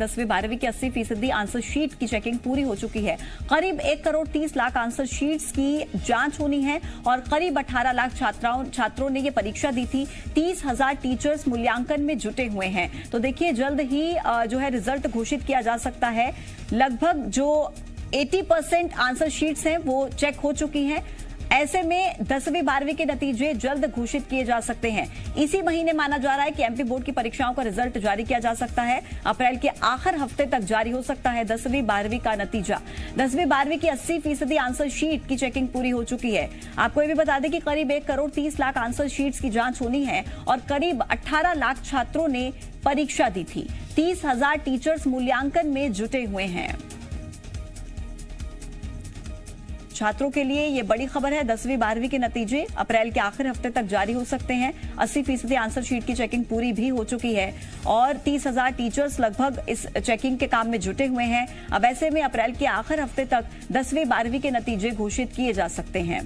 10वीं 12वीं की 80% आंसर शीट की चेकिंग पूरी हो चुकी है। करीब 1 करोड़ 30 लाख आंसर शीट्स की जांच होनी है और करीब 18 लाख छात्रों ने ये परीक्षा दी थी। 30,000 टीचर्स मूल्यांकन में जुटे हुए हैं। तो देखिए जल्द ही जो है रिजल्ट घोषित किया जा सकता है। लगभग जो 80% आंसर शीट्स हैं वो चेक हो चुकी हैं। ऐसे में 10वीं 12वीं के नतीजे जल्द घोषित किए जा सकते हैं। इसी महीने माना जा रहा है कि एमपी बोर्ड की परीक्षाओं का रिजल्ट जारी किया जा सकता है। अप्रैल के आखिर हफ्ते तक जारी हो सकता है 10वीं 12वीं का नतीजा। 10वीं 12वीं की 80% आंसर शीट की चेकिंग पूरी हो चुकी है। आपको ये भी बता दें कि करीब 1 करोड़ 30 लाख आंसर शीट्स की जांच होनी है और करीब 18 लाख छात्रों ने परीक्षा दी थी। 30,000 टीचर्स मूल्यांकन में जुटे हुए हैं। छात्रों के लिए ये बड़ी खबर है। 10वीं 12वीं के नतीजे अप्रैल के आखिर हफ्ते तक जारी हो सकते हैं। 80% आंसर शीट की चेकिंग पूरी भी हो चुकी है और 30,000 टीचर्स लगभग इस चेकिंग के काम में जुटे हुए हैं। अब ऐसे में अप्रैल के आखिर हफ्ते तक 10वीं 12वीं के नतीजे घोषित किए जा सकते हैं।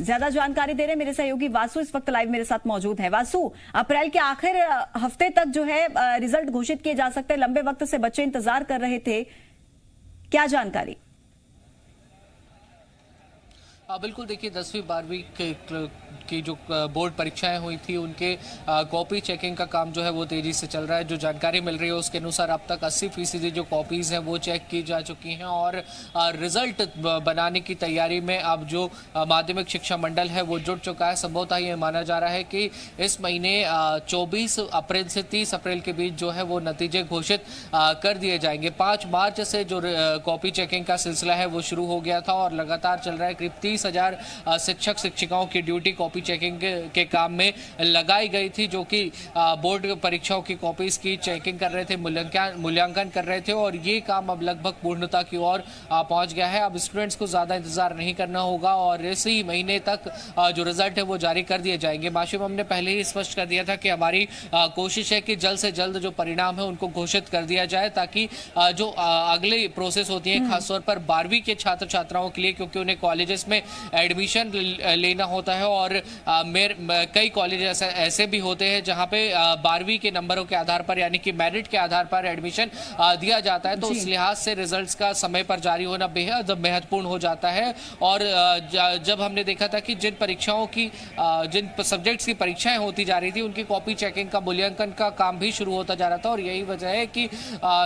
ज्यादा जानकारी दे रहे मेरे सहयोगी वासु इस वक्त लाइव मेरे साथ मौजूद है। वासु, अप्रैल के आखिर हफ्ते तक जो है रिजल्ट घोषित किए जा सकते हैं। लंबे वक्त से बच्चे इंतजार कर रहे थे, क्या जानकारी? बिल्कुल, देखिए 10वीं 12वीं की जो बोर्ड परीक्षाएं हुई थी उनके कॉपी चेकिंग का काम जो है वो तेजी से चल रहा है। जो जानकारी मिल रही है उसके अनुसार अब तक 80% जो कॉपीज हैं वो चेक की जा चुकी हैं और रिजल्ट बनाने की तैयारी में अब जो माध्यमिक शिक्षा मंडल है वो जुट चुका है। संभवतः ये माना जा रहा है कि इस महीने 24 अप्रैल से 30 अप्रैल के बीच जो है वो नतीजे घोषित कर दिए जाएंगे। 5 मार्च से जो कॉपी चेकिंग का सिलसिला है वो शुरू हो गया था और लगातार चल रहा है। करीब 30,000 शिक्षक शिक्षिकाओं की ड्यूटी कॉपी चेकिंग के काम में लगाई गई थी, जो कि बोर्ड परीक्षाओं की कॉपीज की चेकिंग कर रहे थे, मूल्यांकन कर रहे थे और ये काम अब लगभग पूर्णता की ओर पहुंच गया है। अब स्टूडेंट्स को ज्यादा इंतजार नहीं करना होगा और इसी महीने तक जो रिजल्ट है वो जारी कर दिए जाएंगे। मासूम, हमने पहले ही स्पष्ट कर दिया था कि हमारी कोशिश है कि जल्द से जल्द जो परिणाम है उनको घोषित कर दिया जाए ताकि जो अगली प्रोसेस होती है खासतौर पर 12वीं के छात्र छात्राओं के लिए, क्योंकि उन्हें कॉलेजेस में एडमिशन लेना होता है और कई कॉलेज ऐसे भी होते हैं जहां पे 12वीं के नंबरों के आधार पर यानी कि मेरिट के आधार पर एडमिशन दिया जाता है। तो उस लिहाज से रिजल्ट्स का समय पर जारी होना बेहद महत्वपूर्ण हो जाता है। और जब हमने देखा था कि जिन परीक्षाओं की जिन सब्जेक्ट्स की परीक्षाएं होती जा रही थी उनकी कॉपी चेकिंग का मूल्यांकन का काम भी शुरू होता जा रहा था और यही वजह है कि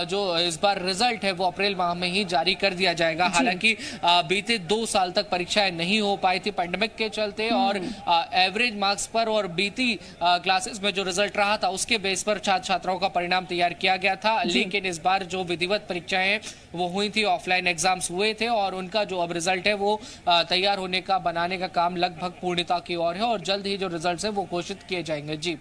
जो इस बार रिजल्ट है वो अप्रैल माह में ही जारी कर दिया जाएगा। हालांकि बीते 2 साल तक परीक्षाएं नहीं हो पाई थी पैंडेमिक के चलते और एवरेज मार्क्स पर और बीती क्लासेस में जो रिजल्ट रहा था उसके बेस पर छात्र छात्राओं का परिणाम तैयार किया गया था। लेकिन इस बार जो विधिवत परीक्षाएं वो हुई थी, ऑफलाइन एग्जाम्स हुए थे और उनका जो अब रिजल्ट है वो तैयार होने का बनाने का काम लगभग पूर्णता की ओर है और जल्द ही जो रिजल्ट है वो घोषित किए जाएंगे। जी।